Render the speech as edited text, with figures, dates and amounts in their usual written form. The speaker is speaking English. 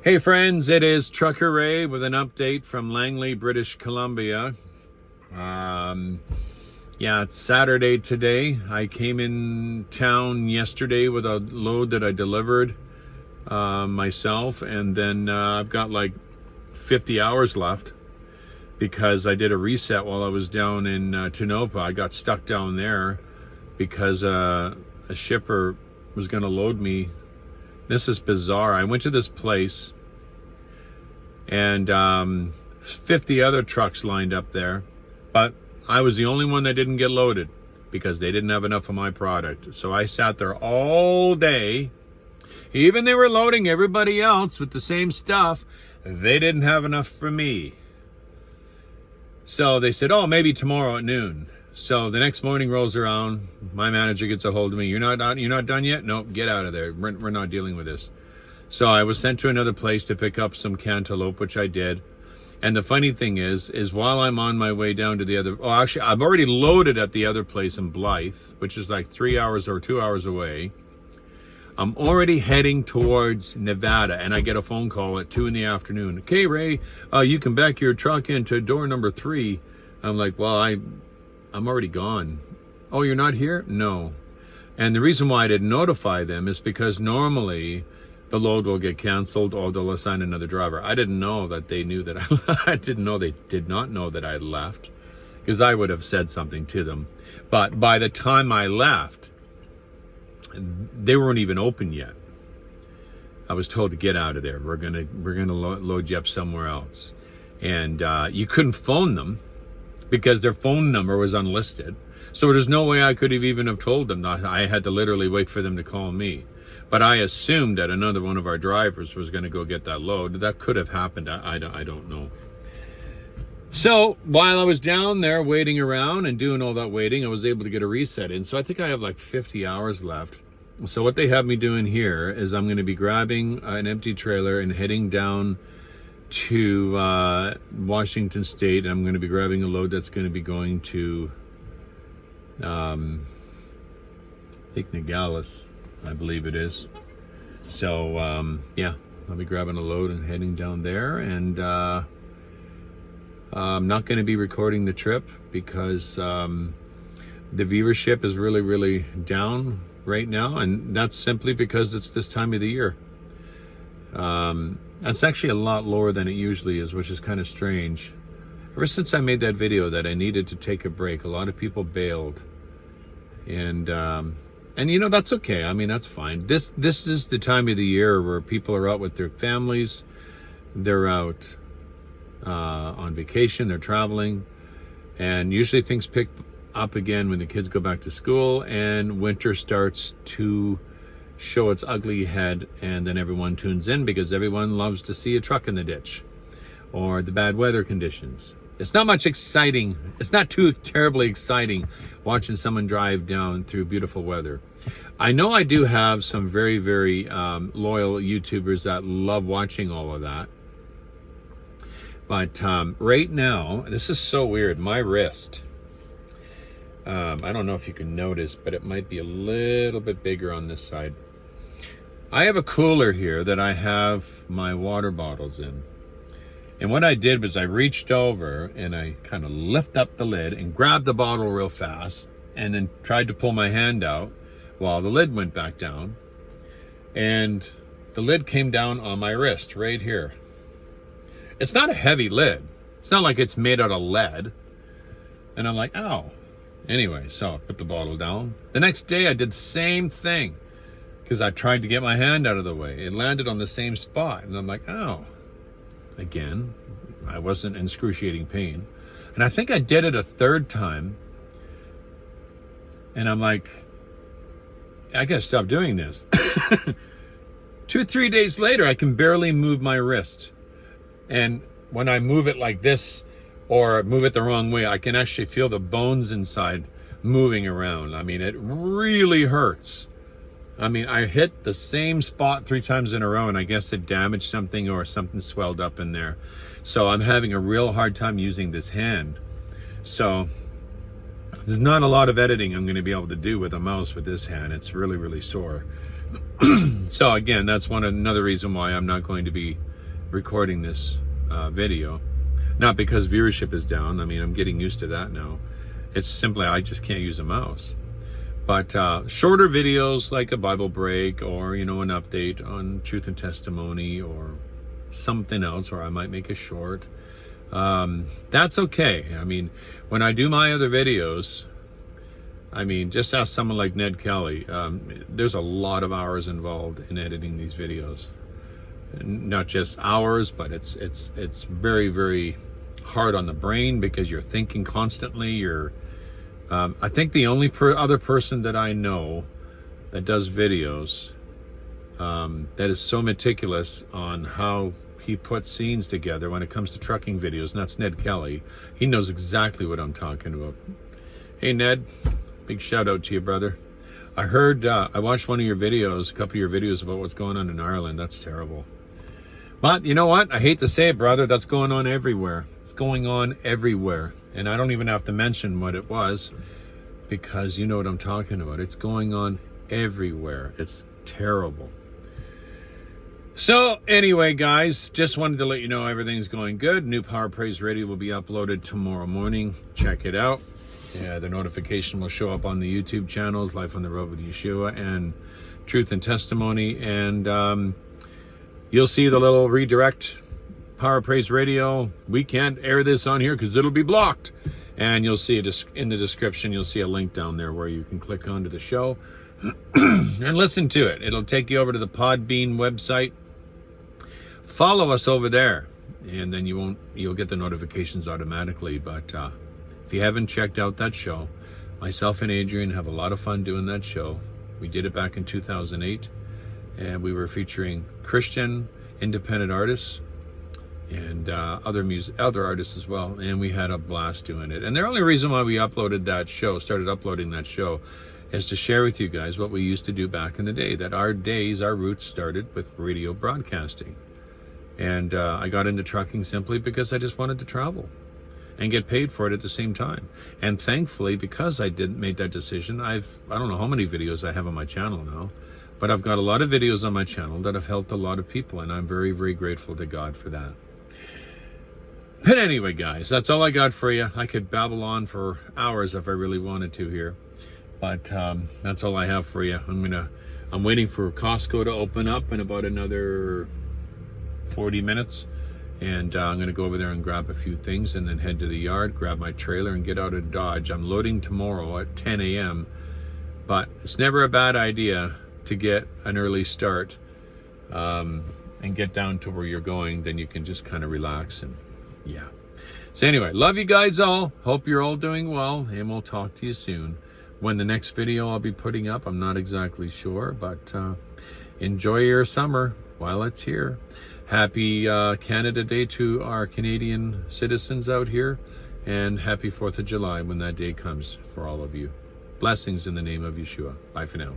Hey friends, it is Trucker Ray with an update from Langley, British Columbia. It's Saturday today. I came in town yesterday with a load that I delivered myself, and then I've got like 50 hours left because I did a reset while I was down in Tonopah. I got stuck down there because a shipper was going to load me. This is bizarre. I went to this place and 50 other trucks lined up there, but I was the only one that didn't get loaded because they didn't have enough of my product. So I sat there all day. Even they were loading everybody else with the same stuff, they didn't have enough for me. So they said, oh, maybe tomorrow at noon. So the next morning rolls around, my manager gets a hold of me. You're not done yet? Nope, get out of there. We're not dealing with this. So I was sent to another place to pick up some cantaloupe, which I did. And the funny thing is while I'm on my way down to the other, I've already loaded at the other place in Blythe, which is like 3 hours or 2 hours away. I'm already heading towards Nevada, and I get a phone call at 2 p.m. Okay, Ray, you can back your truck into door number 3. I'm like, well, I'm already gone. Oh, you're not here? No. And the reason why I didn't notify them is because normally the load will get canceled or they'll assign another driver. I didn't know that they knew that I did not know that I had left, because I would have said something to them. But by the time I left, they weren't even open yet. I was told to get out of there. We're gonna load you up somewhere else. And you couldn't phone them because their phone number was unlisted. So there's no way I could have even have told them that. I had to literally wait for them to call me. But I assumed that another one of our drivers was going to go get that load. That could have happened. I don't know. So while I was down there waiting around and doing all that waiting, I was able to get a reset in. So I think I have like 50 hours left. So what they have me doing here is I'm going to be grabbing an empty trailer and heading down to Washington State. I'm going to be grabbing a load that's going to be going to, I think, Nogales, I believe it is. So, I'll be grabbing a load and heading down there. And I'm not going to be recording the trip because the viewership is really, really down right now. And that's simply because it's this time of the year. That's actually a lot lower than it usually is, which is kind of strange. Ever since I made that video that I needed to take a break, a lot of people bailed. And that's okay. I mean, that's fine. This is the time of the year where people are out with their families. They're out on vacation. They're traveling. And usually things pick up again when the kids go back to school and winter starts to show its ugly head, and then everyone tunes in because everyone loves to see a truck in the ditch or the bad weather conditions. It's not much exciting. It's not too terribly exciting watching someone drive down through beautiful weather. I know I do have some very, very loyal YouTubers that love watching all of that. But right now, this is so weird. My wrist, I don't know if you can notice, but it might be a little bit bigger on this side. I have a cooler here that I have my water bottles in. And what I did was I reached over and I kind of lift up the lid and grabbed the bottle real fast and then tried to pull my hand out while the lid went back down. And the lid came down on my wrist right here. It's not a heavy lid. It's not like it's made out of lead. And I'm like, ow. Anyway, so I put the bottle down. The next day I did the same thing because I tried to get my hand out of the way. It landed on the same spot. And I'm like, ow. Again, I wasn't in excruciating pain. And I think I did it a third time. And I'm like, I gotta stop doing this. 2 or 3 days later, I can barely move my wrist. And when I move it like this or move it the wrong way, I can actually feel the bones inside moving around. I mean, it really hurts. I mean, I hit the same spot 3 times in a row, and I guess it damaged something or something swelled up in there. So I'm having a real hard time using this hand. So there's not a lot of editing I'm going to be able to do with a mouse with this hand. It's really, really sore. So again, that's another reason why I'm not going to be recording this video. Not because viewership is down. I mean, I'm getting used to that now. It's simply I just can't use a mouse. But shorter videos like a Bible break, or an update on truth and testimony, or something else, or I might make a short. That's okay. I mean, when I do my other videos, I mean, just ask someone like Ned Kelly. There's a lot of hours involved in editing these videos. Not just hours, but it's very, very hard on the brain because you're thinking constantly. I think the only other person that I know that does videos that is so meticulous on how he puts scenes together when it comes to trucking videos, and that's Ned Kelly. He knows exactly what I'm talking about. Hey, Ned. Big shout out to you, brother. I heard, I watched one of your videos, a couple of your videos about what's going on in Ireland. That's terrible. But you know what? I hate to say it, brother. That's going on everywhere. It's going on everywhere. And I don't even have to mention what it was because you know what I'm talking about. It's going on everywhere. It's terrible. So anyway, guys, just wanted to let you know everything's going good. New Power Praise Radio will be uploaded tomorrow morning. Check it out. Yeah, the notification will show up on the YouTube channels, Life on the Road with Yeshua and Truth and Testimony. And you'll see the little redirect, Power Praise Radio. We can't air this on here because it'll be blocked. And you'll see it in the description, you'll see a link down there where you can click onto the show and listen to it. It'll take you over to the Podbean website. Follow us over there, and then you'll get the notifications automatically. But if you haven't checked out that show, myself and Adrian have a lot of fun doing that show. We did it back in 2008, and we were featuring Christian independent artists and other artists as well, and we had a blast doing it. And the only reason why we started uploading that show, is to share with you guys what we used to do back in the day, that our roots started with radio broadcasting. And I got into trucking simply because I just wanted to travel and get paid for it at the same time. And thankfully, because I made that decision, I don't know how many videos I have on my channel now, but I've got a lot of videos on my channel that have helped a lot of people, and I'm very, very grateful to God for that. But anyway, guys, that's all I got for you. I could babble on for hours if I really wanted to here, but that's all I have for you. I'm waiting for Costco to open up in about another 40 minutes. And I'm going to go over there and grab a few things and then head to the yard, grab my trailer, and get out of Dodge. I'm loading tomorrow at 10 a.m., but it's never a bad idea to get an early start and get down to where you're going. Then you can just kind of relax and, yeah. So anyway, love you guys all. Hope you're all doing well, and we'll talk to you soon. When the next video I'll be putting up, I'm not exactly sure, but enjoy your summer while it's here. Happy Canada Day to our Canadian citizens out here, and happy 4th of July when that day comes for all of you. Blessings in the name of Yeshua. Bye for now.